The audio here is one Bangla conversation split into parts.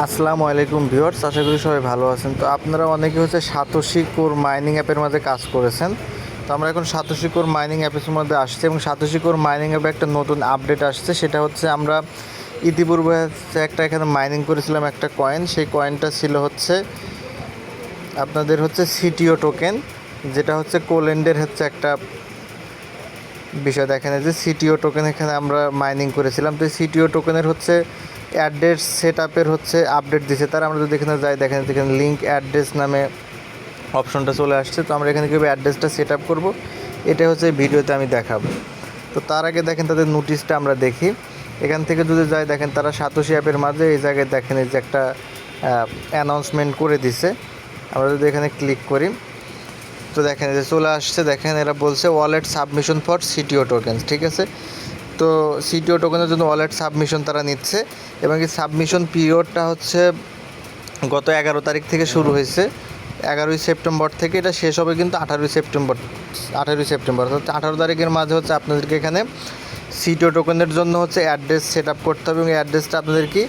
আসসালামু আলাইকুম ভিউয়ার্স, আশা করি সবাই ভালো আছেন। তো আপনারা অনেকে হচ্ছে সাতোশি কোর মাইনিং অ্যাপের মধ্যে কাজ করেছেন। তো আমরা এখন সাতোশি কোর মাইনিং অ্যাপের মধ্যে আসছি এবং সাতোশি কোর মাইনিং অ্যাপে একটা নতুন আপডেট আসছে। সেটা হচ্ছে আমরা ইতিপূর্বে একটা এখানে মাইনিং করেছিলাম একটা কয়েন। সেই কয়েনটা ছিল হচ্ছে আপনাদের হচ্ছে সিটিও টোকেন, যেটা হচ্ছে কোল্যান্ডের হচ্ছে একটা বিষয়। দেখেন এই যে সিটিও টোকেন এখানে আমরা মাইনিং করেছিলাম। তো সিটিও টোকেনের হচ্ছে অ্যাড্রেস সেট আপের হচ্ছে আপডেট দিছে তারা। আমরা যদি এখানে যাই, দেখেন এখানে লিঙ্ক অ্যাড্রেস নামে অপশনটা চলে আসছে। তো আমরা এখানে কীভাবে অ্যাড্রেসটা সেট আপ করবো এটা হচ্ছে ভিডিওতে আমি দেখাবো। তো তার আগে দেখেন তাদের নোটিশটা আমরা দেখি। এখান থেকে যদি যাই, দেখেন তারা সাতোশি অ্যাপের মাঝে এই জায়গায় দেখেন এই যে একটা অ্যানাউন্সমেন্ট করে দিছে। আমরা যদি এখানে ক্লিক করি তো দেখেন যে চলে আসছে। দেখেন এরা বলছে wallet submission for CTO tokens, ঠিক আছে। তো সিটিও টোকেনের জন্য ওয়ালেট সাবমিশন তারা নিচ্ছে এবং এই সাবমিশন পিরিয়ডটা হচ্ছে গত 11 তারিখ থেকে শুরু হয়েছে। 11ই সেপ্টেম্বর থেকে এটা শেষ হবে কিন্তু 18ই সেপ্টেম্বর অর্থাৎ 18 তারিখের মাঝে হচ্ছে আপনাদেরকে এখানে সিটিও টোকেনের জন্য হচ্ছে অ্যাড্রেস সেট আপ করতে হবে এবং অ্যাড্রেসটা আপনাদেরকে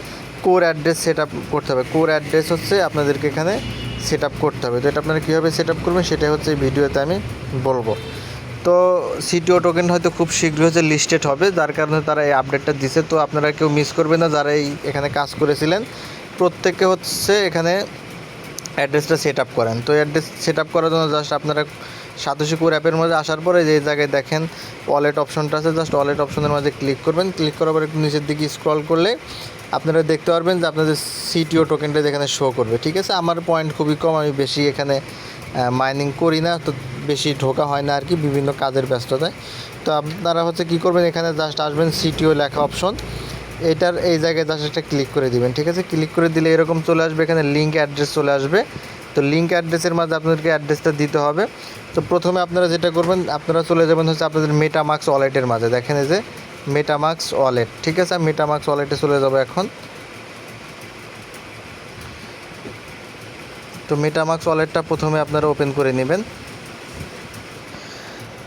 কোর অ্যাড্রেস সেট আপ করতে হবে। কোর অ্যাড্রেস হচ্ছে আপনাদেরকে এখানে সেট আপ করতে হবে। তো এটা আপনারা কীভাবে সেট আপ করবেন সেটাই হচ্ছে এই ভিডিওতে আমি বলবো। তো সিটিও টোকেন হয়তো খুব শীঘ্রই হচ্ছে লিস্টেড হবে, যার কারণে তারা এই আপডেটটা দিছে। তো আপনারা কেউ মিস করবেন না, যারা এই এখানে কাজ করেছিলেন প্রত্যেককে হচ্ছে এখানে অ্যাড্রেসটা সেট আপ করেন। তো অ্যাড্রেস সেট আপ করার জন্য জাস্ট আপনারা সাতোশি কোর অ্যাপের মধ্যে আসার পরে যে জায়গায় দেখেন ওয়ালেট অপশনটা আছে, জাস্ট ওয়ালেট অপশনের মাঝে ক্লিক করবেন। ক্লিক করার পর একটু নিচের দিকে স্ক্রল করলে আপনারা দেখতে পারবেন যে আপনাদের সিটিও টোকেনটা এখানে শো করবে, ঠিক আছে। আমার পয়েন্ট খুবই কম, আমি বেশি এখানে মাইনিং করি না, তো বেশি ঢোকা হয় না আর কি, বিভিন্ন কাজের ব্যস্ততায়। তো আপনারা হচ্ছে কী করবেন, এখানে জাস্ট আসবেন সিটিও লেখা অপশন, এটার এই জায়গায় জাস্ট একটা ক্লিক করে দিবেন, ঠিক আছে। ক্লিক করে দিলে এরকম চলে আসবে, এখানে লিঙ্ক অ্যাড্রেস চলে আসবে। তো লিঙ্ক অ্যাড্রেসের মাঝে আপনাদেরকে অ্যাড্রেসটা দিতে হবে। তো প্রথমে আপনারা যেটা করবেন, আপনারা চলে যাবেন হচ্ছে আপনাদের মেটামাক্স ওয়ালেটের মাঝে। দেখেন এই যে মেটামাক্স ওয়ালেট, ঠিক আছে। আমি মেটামাক্স ওয়ালেটে চলে যাবো এখন। তো মেটামাক্স ওয়ালেটটা প্রথমে আপনারা ওপেন করে নেবেন।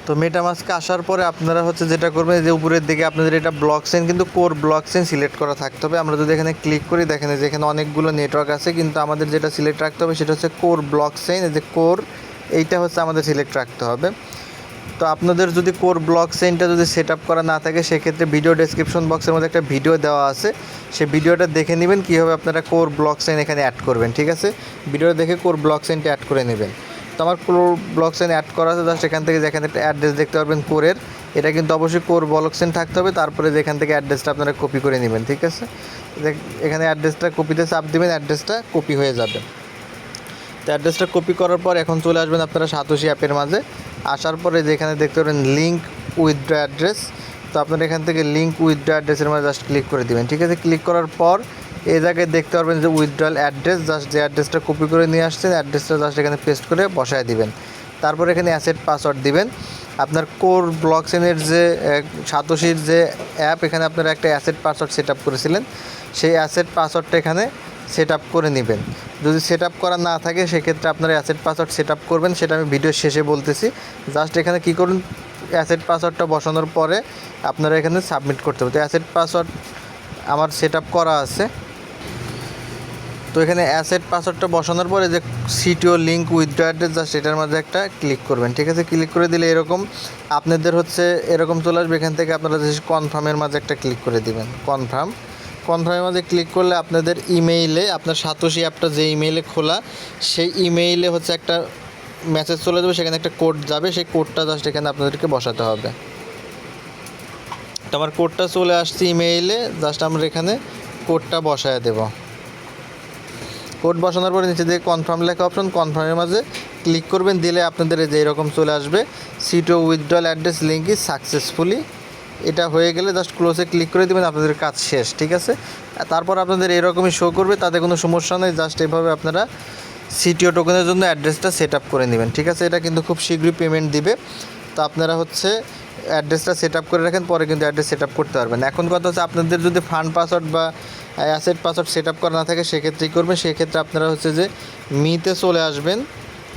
তো মেটামাস্কে আসার পরে আপনারা হচ্ছে যেটা করবেন, যে উপরের দিকে আপনাদের এটা ব্লক চেইন, কিন্তু কোর ব্লক চেইন সিলেক্ট করা থাকতে হবে। আমরা যদি এখানে ক্লিক করি, দেখেন যে এখানে অনেকগুলো নেটওয়ার্ক আছে, কিন্তু আমাদের যেটা সিলেক্ট রাখতে হবে সেটা হচ্ছে কোর ব্লক চেইন। এই যে কোর, এইটা হচ্ছে আমাদের সিলেক্ট রাখতে হবে। তো আপনাদের যদি কোর ব্লক চেইনটা যদি সেট আপ করা না থাকে, সেক্ষেত্রে ভিডিও ডেসক্রিপশন বক্সের মধ্যে একটা ভিডিও দেওয়া আছে, সেই ভিডিওটা দেখে নেবেন কীভাবে আপনারা কোর ব্লক চেইন এখানে অ্যাড করবেন, ঠিক আছে। ভিডিওটা দেখে কোর ব্লক চেইনটা অ্যাড করে নেবেন। তো আমার কোর ব্লক চেইন অ্যাড করা আছে, জাস্ট এখান থেকে যেখানে একটা অ্যাড্রেস দেখতে পারবেন কোরের, এটা কিন্তু অবশ্যই কোর ব্লক চেইন থাকতে হবে। তারপরে যেখান থেকে অ্যাড্রেসটা আপনারা কপি করে নেবেন, ঠিক আছে। এখানে অ্যাড্রেসটা কপিতে চাপ দেবেন, অ্যাড্রেসটা কপি হয়ে যাবে। তো অ্যাড্রেসটা কপি করার পর এখন চলে আসবেন আপনারা সাতোশি অ্যাপের মাঝে। আসার পরে যেখানে দেখতে পাবেন লিঙ্ক উইথড্র অ্যাড্রেস, তো আপনারা এখান থেকে লিঙ্ক উইথড্র অ্যাড্রেসের মাঝে জাস্ট ক্লিক করে দেবেন, ঠিক আছে। ক্লিক করার পর এই জায়গায় দেখতে পারবেন যে উইথড্রয়াল অ্যাড্রেস, জাস্ট যে অ্যাড্রেসটা কপি করে নিয়ে আসছেন অ্যাড্রেসটা জাস্ট এখানে পেস্ট করে বসায় দিবেন। তারপর এখানে অ্যাসেট পাসওয়ার্ড দিবেন। আপনার কোর ব্লক চেইনের যে সাতোশির যে অ্যাপ, এখানে আপনারা একটা অ্যাসেট পাসওয়ার্ড সেট আপ করেছিলেন, সেই অ্যাসেট পাসওয়ার্ডটা এখানে সেট আপ করে নেবেন। যদি সেট আপ করা না থাকে সেক্ষেত্রে আপনারা অ্যাসেট পাসওয়ার্ড সেট আপ করবেন, সেটা আমি ভিডিওর শেষে বলতেছি। জাস্ট এখানে কী করুন, অ্যাসেট পাসওয়ার্ডটা বসানোর পরে আপনারা এখানে সাবমিট করতে হবে। তো অ্যাসেট পাসওয়ার্ড আমার সেট আপ করা আছে। তো এখানে অ্যাসেট পাসওয়ার্ডটা বসানোর পরে যে CTO link withdraw address, just এটার মাঝে একটা ক্লিক করবেন, ঠিক আছে। ক্লিক করে দিলে এরকম আপনাদের হচ্ছে এরকম চলে আসবে। এখান থেকে আপনারা যে কনফার্মের মাঝে একটা ক্লিক করে দিবেন, কনফার্মের মাঝে ক্লিক করলে আপনাদের ইমেইলে, আপনার সাতোশি অ্যাপটা যে ইমেইলে খোলা সেই ইমেইলে হচ্ছে একটা মেসেজ চলে যাবে, সেখানে একটা কোড যাবে, সেই কোডটা জাস্ট এখানে আপনাদেরকে বসাতে হবে। তো আমার কোডটা চলে আসছে ইমেইলে, জাস্ট আমরা এখানে কোডটা বসায় দেব। কোড বসানোর পরে নিচে দিয়ে কনফার্ম লেখা অপশন, কনফার্মের মাঝে ক্লিক করবেন, দিলে আপনাদের যে এরকম চলে আসবে CTO withdrawal address link is successfully. এটা হয়ে গেলে জাস্ট ক্লোজে ক্লিক করে দেবেন, আপনাদের কাজ শেষ, ঠিক আছে। তারপর আপনাদের এরকমই শো করবে, তাতে কোনো সমস্যা নেই। জাস্ট এভাবে আপনারা সিটিও টোকেনের জন্য অ্যাড্রেসটা সেট আপ করে নেবেন, ঠিক আছে। এটা কিন্তু খুব শীঘ্রই পেমেন্ট দিবে। তো আপনারা হচ্ছে অ্যাড্রেসটা সেট আপ করে রাখেন, পরে কিন্তু অ্যাড্রেস সেট আপ করতে পারবেন। এখন কথা হচ্ছে আপনাদের যদি ফান্ড পাসওয়ার্ড বা অ্যাসেট পাসওয়ার্ড সেট আপ করা না থাকে সেক্ষেত্রে কী করবেন, সেক্ষেত্রে আপনারা হচ্ছে যে মিতে চলে আসবেন।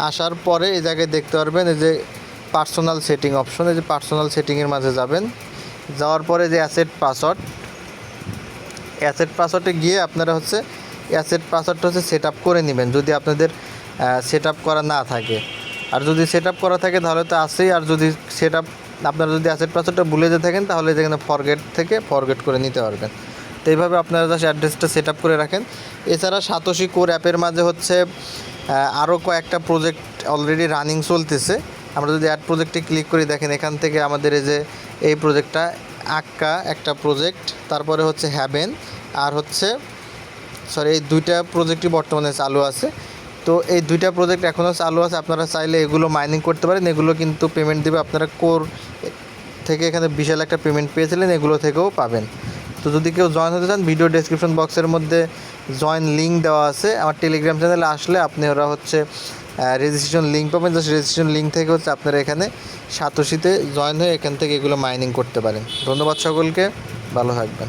আসার পরে এই জায়গায় দেখতে পারবেন এই যে পার্সোনাল সেটিং অপশন, এই যে পার্সোনাল সেটিংয়ের মাঝে যাবেন। যাওয়ার পরে যে অ্যাসেট পাসওয়ার্ডে গিয়ে আপনারা হচ্ছে অ্যাসেট পাসওয়ার্ডটা হচ্ছে সেট আপ করে নেবেন যদি আপনাদের সেট আপ করা না থাকে। আর যদি সেট আপ করা থাকে তাহলে তো আছেই, আর যদি সেট আপ আপনারা যদি অ্যাসেট পাসওয়ার্ডটা ভুলে যেতে থাকেন তাহলে যেখানে ফরগেট করে নিতে পারবেন। তো এইভাবে আপনারা জাস্ট অ্যাড্রেসটা সেট আপ করে রাখেন। এছাড়া সাতোশি কোর অ্যাপের মাঝে হচ্ছে আরও কয়েকটা প্রজেক্ট অলরেডি রানিং চলতেছে। আমরা যদি অ্যাড প্রজেক্টে ক্লিক করি, দেখেন এখান থেকে আমাদের এই প্রজেক্টটা আক্কা একটা প্রজেক্ট, তারপরে হচ্ছে হ্যাভেন, আর হচ্ছে এই দুইটা প্রজেক্টই বর্তমানে চালু আছে। তো এই দুইটা প্রজেক্ট এখনও চালু আছে, আপনারা চাইলে এগুলো মাইনিং করতে পারেন। এগুলো কিন্তু পেমেন্ট দেবে, আপনারা কোর থেকে এখানে বিশাল একটা পেমেন্ট পেয়েছিলেন, এগুলো থেকেও পাবেন। তো যদি কেউ জয়েন হতে চান, ভিডিও ডেসক্রিপশন বক্সের মধ্যে জয়েন লিঙ্ক দেওয়া আছে। আমার টেলিগ্রাম চ্যানেলে আসলে আপনি ওরা হচ্ছে রেজিস্ট্রেশন লিঙ্ক পাবেন, জাস্ট রেজিস্ট্রেশন লিঙ্ক থেকে হচ্ছে আপনারা এখানে সাতোশিতে জয়েন হয়ে এখান থেকে এগুলো মাইনিং করতে পারেন। ধন্যবাদ সকলকে, ভালো থাকবেন।